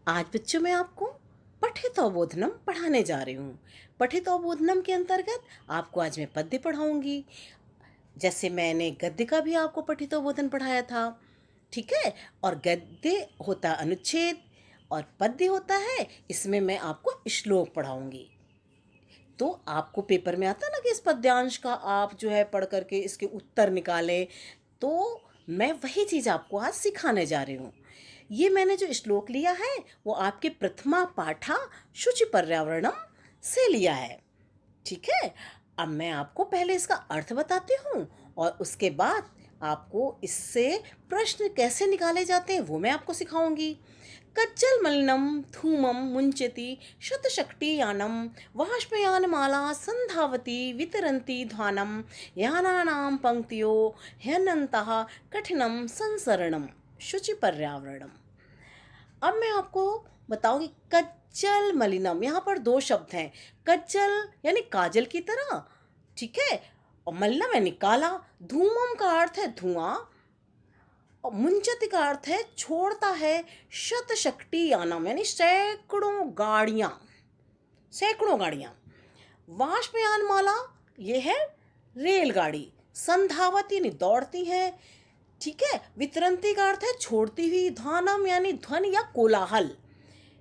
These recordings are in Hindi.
आज बच्चों मैं आपको पठितोबोधनम पढ़ाने जा रही हूँ। पठितोबोधनम के अंतर्गत आपको आज मैं पद्य पढ़ाऊंगी। जैसे मैंने गद्य का भी आपको पठितोबोधन पढ़ाया था, ठीक है। और गद्य होता अनुच्छेद और पद्य होता है, इसमें मैं आपको श्लोक पढ़ाऊंगी। तो आपको पेपर में आता ना कि इस पद्यांश का आप जो है पढ़ करके इसके उत्तर निकालें, तो मैं वही चीज़ आपको आज सिखाने जा रही हूँ। ये मैंने जो श्लोक लिया है वो आपके प्रथमा पाठा शुचि पर्यावरणम से लिया है, ठीक है। अब मैं आपको पहले इसका अर्थ बताती हूँ और उसके बाद आपको इससे प्रश्न कैसे निकाले जाते हैं वो मैं आपको सिखाऊंगी। कज्जल मलिनम धूमम मुंचति शतशक्तियानम वाष्पयानमाला संधावती वितरन्ति ध्वानम यानानां पंक्तियो ह्यनन्तः कठिनम संसरणम शुचि पर्यावरणम। अब मैं आपको बताऊंगी कज्जल मलिनम। यहाँ पर दो शब्द हैं, कज्जल यानी काजल की तरह, ठीक है, और मलिनम यानी काला। धूमम का अर्थ है धुआं और मुंचति का अर्थ है छोड़ता है। शत शक्ति यानम यानी सैकड़ों गाड़ियाँ, सैकड़ों गाड़ियाँ। वाष्पयान माला ये है रेलगाड़ी। संधावत यानी दौड़ती है, ठीक है। वितरंती का अर्थ है छोड़ती हुई। ध्वानम यानी ध्वनि या कोलाहल।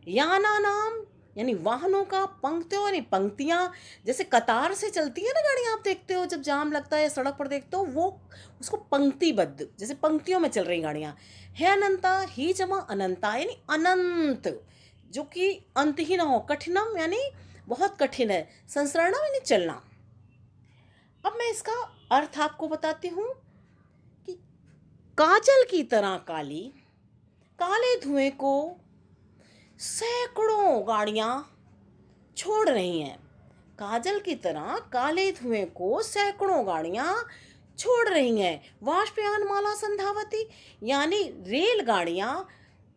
याना नाम यानी वाहनों का। पंक्तियों यानी पंक्तियाँ, जैसे कतार से चलती है ना गाड़ियाँ, आप देखते हो जब जाम लगता है या सड़क पर देखते हो, वो उसको पंक्तिबद्ध, जैसे पंक्तियों में चल रही गाड़ियाँ। है अनंता, ही जमा अनंता यानी अनंत, जो कि अंत ही ना हो। कठिनम यानी बहुत कठिन है। संसरणम यानी चलना। अब मैं इसका अर्थ आपको बताती हूँ कि काजल की तरह काली, काले धुएं को सैकड़ों गाड़ियां छोड़ रही हैं। काजल की तरह काले धुएं को सैकड़ों गाड़ियां छोड़ रही हैं। वाष्पयान माला संधावती यानी रेलगाड़ियां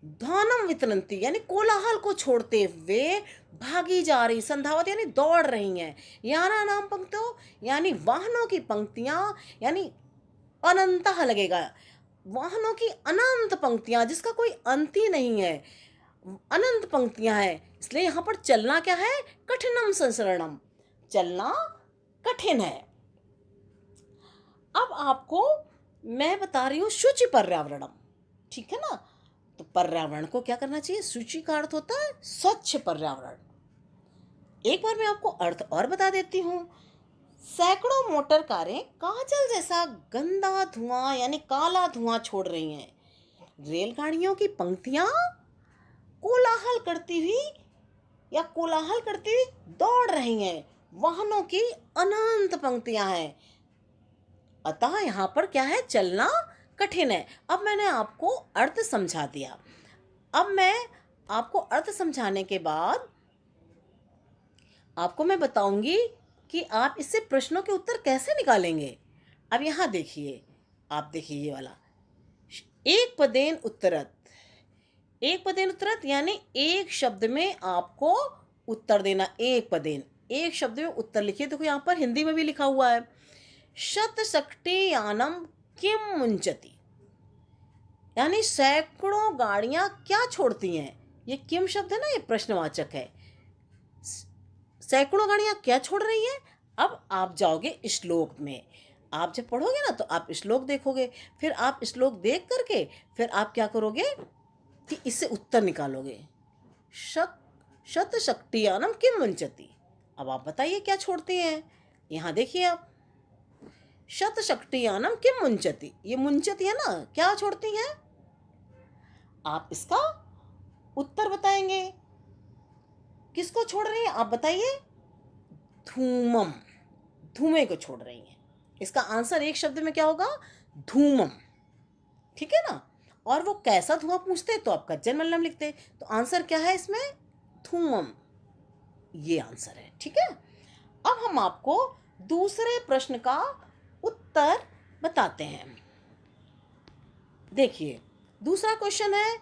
ध्वानम वितरंती यानी कोलाहल को छोड़ते हुए भागी जा रही। संधावत यानी दौड़ रही हैं। याना नाम पंक्तियों यानी वाहनों की पंक्तियां, यानी अनंतः लगेगा। वाहनों की अनंत पंक्तियां जिसका कोई अंत ही नहीं है, अनंत पंक्तियां हैं। इसलिए यहाँ पर चलना क्या है? कठिनम संसरणम, चलना कठिन है। अब आपको मैं बता रही हूँ शुचि पर्यावरणम, ठीक है ना। तो पर्यावरण को क्या करना चाहिए? शुचि का अर्थ होता है स्वच्छ पर्यावरण। एक बार मैं आपको अर्थ और बता देती हूँ। सैकड़ों मोटर कारें काजल जैसा गंदा धुआं यानी काला धुआं छोड़ रही हैं। रेलगाड़ियों की पंक्तियां कोलाहल करती हुई दौड़ रही हैं। वाहनों की अनंत पंक्तियां हैं। अतः यहाँ पर क्या है? चलना कठिन है। अब मैंने आपको अर्थ समझा दिया। अब मैं आपको अर्थ समझाने के बाद आपको मैं बताऊंगी कि आप इससे प्रश्नों के उत्तर कैसे निकालेंगे। अब यहाँ देखिए, आप देखिए ये वाला एक पदेन उत्तरत। एक पदेन उत्तरत यानी एक शब्द में आपको उत्तर देना। एक पदेन, एक शब्द में उत्तर लिखिए। देखो यहाँ पर हिंदी में भी लिखा हुआ है, शत शक्ति यानम किम मुंचति यानी सैकड़ों गाड़ियां क्या छोड़ती हैं। ये किम शब्द है ना, ये प्रश्नवाचक है। सैकड़ों गाड़ियां क्या छोड़ रही हैं। अब आप जाओगे श्लोक में। आप जब पढ़ोगे ना तो आप श्लोक देखोगे, फिर आप श्लोक देख करके फिर आप क्या करोगे कि इससे उत्तर निकालोगे। शत शत शक्तियानम किम मुंचति। अब आप बताइए क्या छोड़ती हैं। यहाँ देखिए आप, शत शक्तियानम किम मुंचति, ये मुंचति है ना, क्या छोड़ती हैं। आप इसका उत्तर बताएंगे। किसको छोड़ रही हैं आप बताइए? धूमम, धुएं को छोड़ रही हैं। इसका आंसर एक शब्द में क्या होगा? धूमम, ठीक है ना। और वो कैसा धुआं पूछते तो आप कज्जल मल्लम लिखते। तो आंसर क्या है इसमें? धूमम, ये आंसर है, ठीक है। अब हम आपको दूसरे प्रश्न का उत्तर बताते हैं। देखिए दूसरा क्वेश्चन है,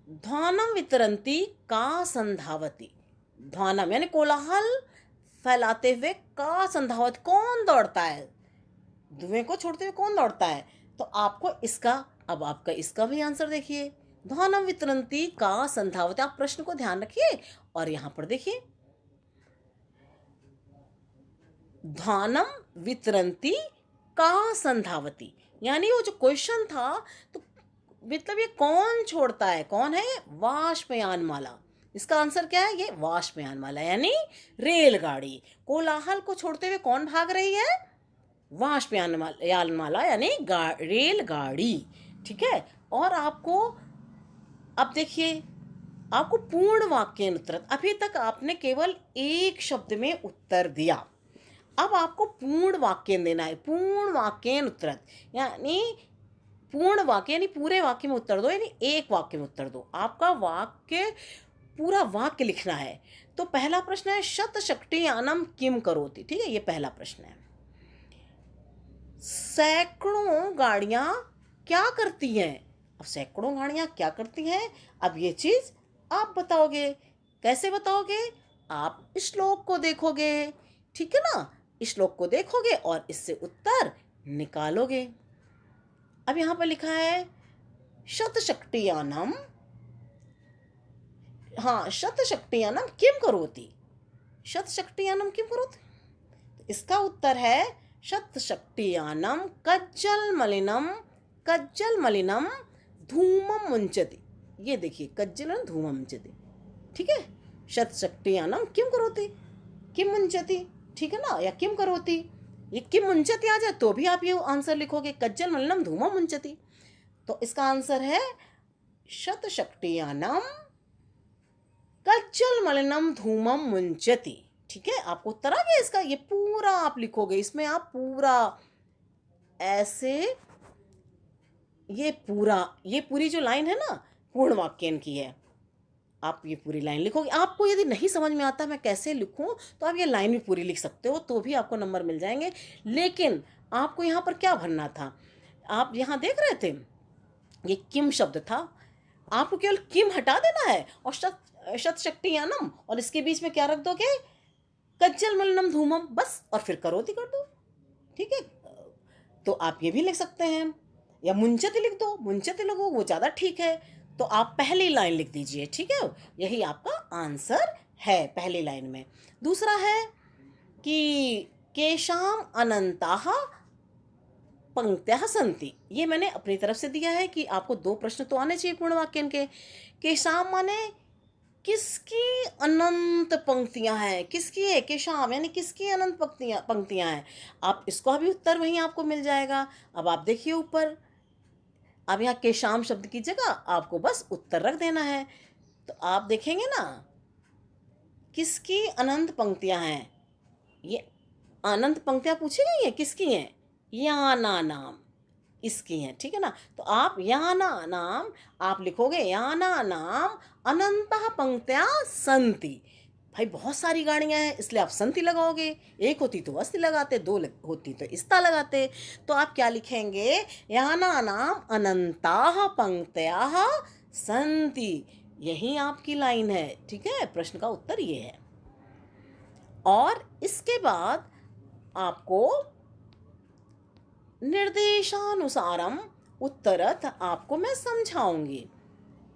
ध्वानम वितरंती का संधावती। ध्वानम यानी कोलाहल फैलाते हुए, का संधावत कौन दौड़ता है, धुएं को छोड़ते हुए कौन दौड़ता है। तो आपको इसका, अब आपका इसका भी आंसर देखिए। ध्वानम वितरन्ति का संधावती। आप प्रश्न को ध्यान रखिए और यहाँ पर देखिए, ध्वानम वितरन्ति का संधावती, यानी वो जो क्वेश्चन था, तो मतलब ये कौन छोड़ता है, कौन है, वाष्पयान माला। इसका आंसर क्या है, ये वाष्पयान माला यानी रेलगाड़ी। कोलाहल को छोड़ते हुए कौन भाग रही है, वाष्पयान माला यानी रेलगाड़ी। ठीक है। और आपको अब देखिए, आपको पूर्ण वाक्य उत्तर, अभी तक आपने केवल एक शब्द में उत्तर दिया, अब आपको पूर्ण वाक्य देना है। पूर्ण वाक्य उत्तर यानी पूर्ण वाक्य यानी पूरे वाक्य में उत्तर दो, यानी एक वाक्य में उत्तर दो। आपका वाक्य पूरा वाक्य लिखना है। तो पहला प्रश्न है शतशक्तियानम किम करोति। ठीक है, ये पहला प्रश्न है। सैकड़ों गाड़ियां क्या करती हैं। अब सैकड़ों गाड़ियां क्या करती हैं, अब ये चीज आप बताओगे। कैसे बताओगे, आप श्लोक को देखोगे। ठीक है ना, श्लोक को देखोगे और इससे उत्तर निकालोगे। अब यहां पर लिखा है शतशक्तियानम, हाँ, शतशक्तियानम किम करोति। शतशक्तियानम किम करोति, इसका उत्तर है शतशक्तियानम कज्जल मलिनम धूमम मुंचति। ये देखिए, कज्जल धूमम मुंचति। ठीक है, शतशक्तियानम किम करोति, किम मुंचति। ठीक है ना, या किम करोति, ये किम मुंचति आ जाए तो भी आप ये आंसर लिखोगे, कज्जल मलिनम धूमम मुंचति। तो इसका आंसर है शतशक्तियानम कज्जल मलिनम धूमम मुंचति। ठीक है, आपको उत्तर आ गया इसका। ये पूरा आप लिखोगे, इसमें आप पूरा ऐसे, ये पूरी जो लाइन है ना, पूर्ण वाक्यन की है। आप ये पूरी लाइन लिखोगे। आपको यदि नहीं समझ में आता मैं कैसे लिखूं, तो आप ये लाइन भी पूरी लिख सकते हो, तो भी आपको नंबर मिल जाएंगे। लेकिन आपको यहाँ पर क्या भरना था, आप यहाँ देख रहे थे ये किम शब्द था, आपको केवल किम हटा देना है और शतशक्तियानम, और इसके बीच में क्या रख दोगे, कज्जल मलिनम धूमम, बस, और फिर करोति कर दो। ठीक है, तो आप ये भी लिख सकते हैं, या मुंचति लिख दो, मुंचति लिखो वो ज़्यादा ठीक है। तो आप पहली लाइन लिख दीजिए। ठीक है, यही आपका आंसर है पहली लाइन में। दूसरा है कि केशाम अनंताः पंक्त्याः सन्ति। ये मैंने अपनी तरफ से दिया है कि आपको 2 प्रश्न तो आने चाहिए पूर्ण वाक्य के। केशाम माने किसकी अनंत पंक्तियां हैं, किसकी है, केशाम यानी किसकी अनंत पंक्तियां हैं। आप इसका भी उत्तर वहीं आपको मिल जाएगा। अब आप देखिए ऊपर, अब यहाँ केशाम शब्द की जगह आपको बस उत्तर रख देना है। तो आप देखेंगे ना, किसकी अनंत पंक्तियां हैं, ये अनंत पंक्तियां पूछी गई हैं, किसकी हैं, याना नाम इसकी हैं। ठीक है ना, तो आप याना नाम आप लिखोगे, याना नाम अनंतः पंक्त्या संति। भाई बहुत सारी गाड़ियां हैं, इसलिए आप संति लगाओगे। एक होती तो अस्ति लगाते, 2 होती तो इस्ता लगाते। तो आप क्या लिखेंगे, याना नाम अनंताः पंक्त्याः संति। यही आपकी लाइन है। ठीक है, प्रश्न का उत्तर ये है। और इसके बाद आपको निर्देशानुसारम उत्तरत आपको मैं समझाऊंगी।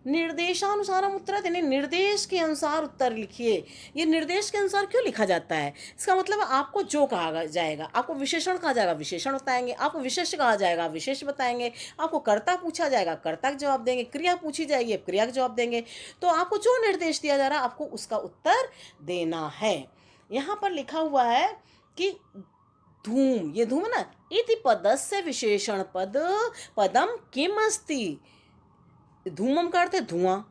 निर्देशानुसारम उत्तरत यानी निर्देश के अनुसार उत्तर लिखिए। ये निर्देश के अनुसार क्यों लिखा जाता है, इसका मतलब आपको जो कहा जाएगा, आपको विशेषण कहा जाएगा विशेषण बताएंगे, आपको विशेष कहा जाएगा विशेष बताएंगे, आपको कर्ता पूछा जाएगा कर्ता का जवाब देंगे, क्रिया पूछी जाएगी क्रिया का जवाब देंगे। तो आपको जो निर्देश दिया जा रहा है आपको उसका उत्तर देना है। यहाँ पर लिखा हुआ है कि धूम, ये धूम ना, इति पदस्य विशेषण पदम किम अस्ति। धूमम का अर्थ है धुआं,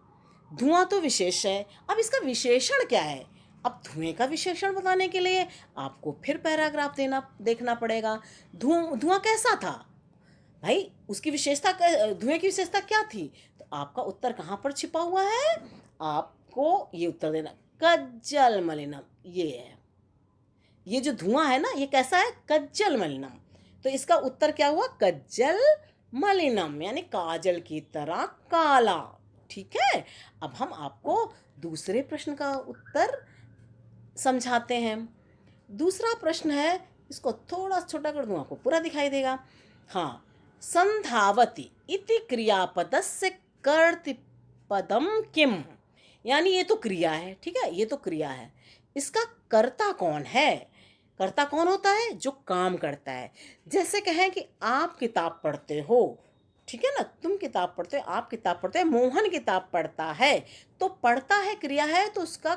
धुआं तो विशेष है। अब इसका विशेषण क्या है, अब धुएं का विशेषण बताने के लिए आपको फिर पैराग्राफ देखना पड़ेगा। धुआं कैसा था भाई, उसकी विशेषता, धुएं की विशेषता क्या थी। तो आपका उत्तर कहाँ पर छिपा हुआ है, आपको ये उत्तर देना, कज्जल मलिनम। ये है, ये जो धुआं है ना, ये कैसा है, कज्जल मलिनम। तो इसका उत्तर क्या हुआ, कज्जल मलिनम यानी काजल की तरह काला। ठीक है, अब हम आपको दूसरे प्रश्न का उत्तर समझाते हैं। दूसरा प्रश्न है, इसको थोड़ा छोटा कर दूं आपको पूरा दिखाई देगा। हाँ, संधावती इति क्रियापदस्य कर्तृपदम किम, यानी ये तो क्रिया है, ठीक है, ये तो क्रिया है। इसका कर्ता कौन है? कर्ता कौन होता है? जो काम करता है। जैसे कहें कि आप किताब पढ़ते हो, ठीक है ना, तुम किताब पढ़ते हो, आप किताब पढ़ते हो, मोहन किताब पढ़ता है, तो पढ़ता है क्रिया है, तो उसका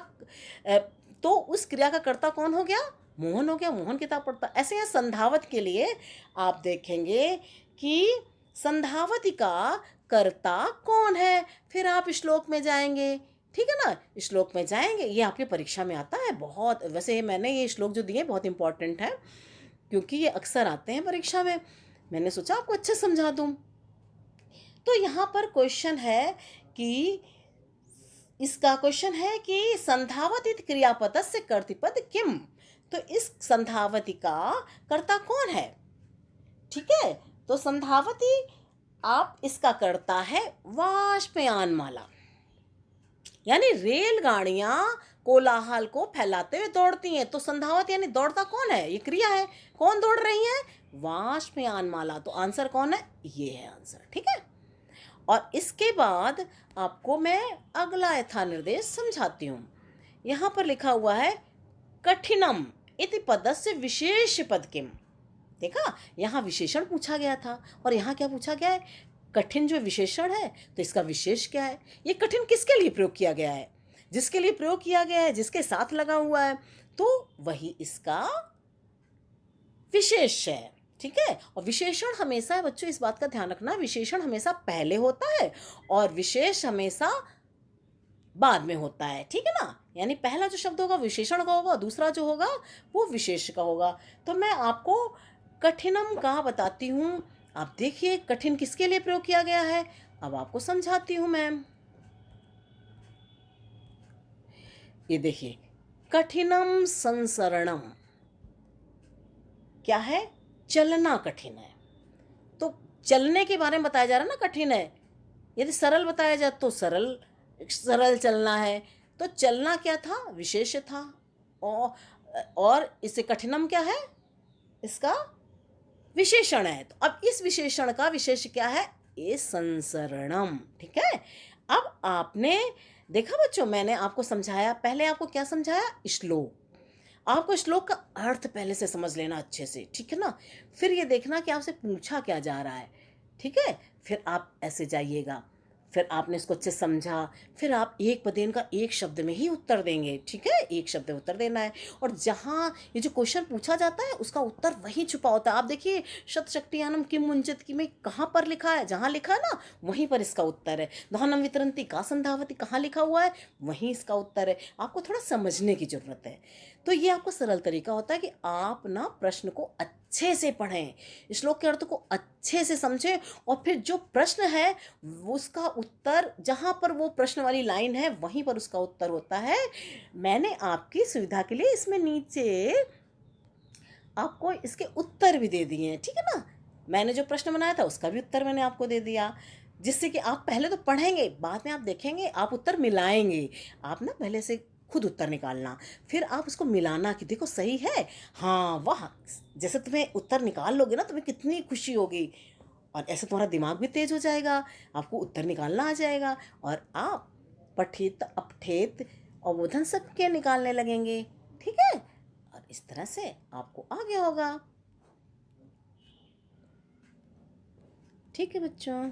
तो उस क्रिया का कर्ता कौन हो गया? मोहन हो गया, मोहन किताब पढ़ता। ऐसे यहाँ संधावत के लिए आप देखेंगे कि संधावती का कर्ता कौन है, फिर आप श्लोक में जाएंगे, ठीक है ना, श्लोक में जाएंगे। ये आपकी परीक्षा में आता है बहुत, वैसे मैंने ये श्लोक जो दिए बहुत इंपॉर्टेंट है क्योंकि ये अक्सर आते हैं परीक्षा में, मैंने सोचा आपको अच्छे समझा दूं। तो यहाँ पर क्वेश्चन है कि इसका क्वेश्चन है कि संधावती क्रियापद से कर्तृपद किम, तो इस संधावती का कर्ता कौन है? ठीक है, तो संधावती आप इसका कर्ता है वाष्पयान माला, यानी रेलगाड़ियां कोलाहल को फैलाते हुए दौड़ती हैं, तो संधावत यानी दौड़ता कौन है? ये क्रिया है। कौन दौड़ रही है? वाष्पयान माला। तो आंसर कौन है? ये है आंसर, ठीक है। और इसके बाद आपको मैं अगला यथा निर्देश समझाती हूँ। यहाँ पर लिखा हुआ है कठिनम इति पदस्य विशेष पद किम। देखा, यहाँ विशेषण पूछा गया था और यहाँ क्या पूछा गया है? कठिन जो विशेषण है, तो इसका विशेष क्या है? ये कठिन किसके लिए प्रयोग किया गया है? जिसके लिए प्रयोग किया गया है, जिसके साथ लगा हुआ है, तो वही इसका विशेष है, ठीक है। और विशेषण हमेशा, बच्चों इस बात का ध्यान रखना, विशेषण हमेशा पहले होता है और विशेष हमेशा बाद में होता है, ठीक है ना। यानी पहला जो शब्द होगा विशेषण का होगा, दूसरा जो होगा वो विशेष का होगा। तो मैं आपको कठिनम का बताती हूँ। आप देखिए कठिन किसके लिए प्रयोग किया गया है, अब आपको समझाती हूँ मैम। ये देखिए, कठिनम संसरणम क्या है? चलना कठिन है। तो चलने के बारे में बताया जा रहा है ना, कठिन है। यदि सरल बताया जाए तो सरल सरल चलना है। तो चलना क्या था? विशेष था। और इससे कठिनम क्या है? इसका विशेषण है। तो अब इस विशेषण का विशेष क्या है? ये संसरणम, ठीक है। अब आपने देखा बच्चों, मैंने आपको समझाया, पहले आपको क्या समझाया? श्लोक। आपको श्लोक का अर्थ पहले से समझ लेना अच्छे से, ठीक है ना। फिर ये देखना कि आपसे पूछा क्या जा रहा है, ठीक है। फिर आप ऐसे जाइएगा, फिर आपने इसको अच्छे समझा, फिर आप एक पदेन का एक शब्द में ही उत्तर देंगे, ठीक है, एक शब्द में उत्तर देना है। और जहाँ ये जो क्वेश्चन पूछा जाता है उसका उत्तर वहीं छुपा होता है। आप देखिए, शतशक्तियानम किम मुंचत की में कहाँ पर लिखा है? जहाँ लिखा है ना वहीं पर इसका उत्तर है। धानम वितरंती का संधावती कहाँ लिखा हुआ है? वहीं इसका उत्तर है। आपको थोड़ा समझने की जरूरत है। तो ये आपको सरल तरीका होता है कि आप ना प्रश्न को अच्छे से पढ़ें, श्लोक के अर्थ को अच्छे से समझें, और फिर जो प्रश्न है उसका उत्तर, जहाँ पर वो प्रश्न वाली लाइन है वहीं पर उसका उत्तर होता है। मैंने आपकी सुविधा के लिए इसमें नीचे आपको इसके उत्तर भी दे दिए हैं, ठीक है ना। मैंने जो प्रश्न बनाया था उसका भी उत्तर मैंने आपको दे दिया, जिससे कि आप पहले तो पढ़ेंगे, बाद में आप देखेंगे, आप उत्तर मिलाएंगे। आप ना पहले से खुद उत्तर निकालना, फिर आप उसको मिलाना कि देखो सही है, हाँ वाह। जैसे तुम्हें उत्तर निकाल लोगे ना, तुम्हें कितनी खुशी होगी, और ऐसे तुम्हारा दिमाग भी तेज हो जाएगा, आपको उत्तर निकालना आ जाएगा, और आप पठित अपठेत अवोधन सबके निकालने लगेंगे, ठीक है। और इस तरह से आपको आ गया होगा। ठीक है बच्चों।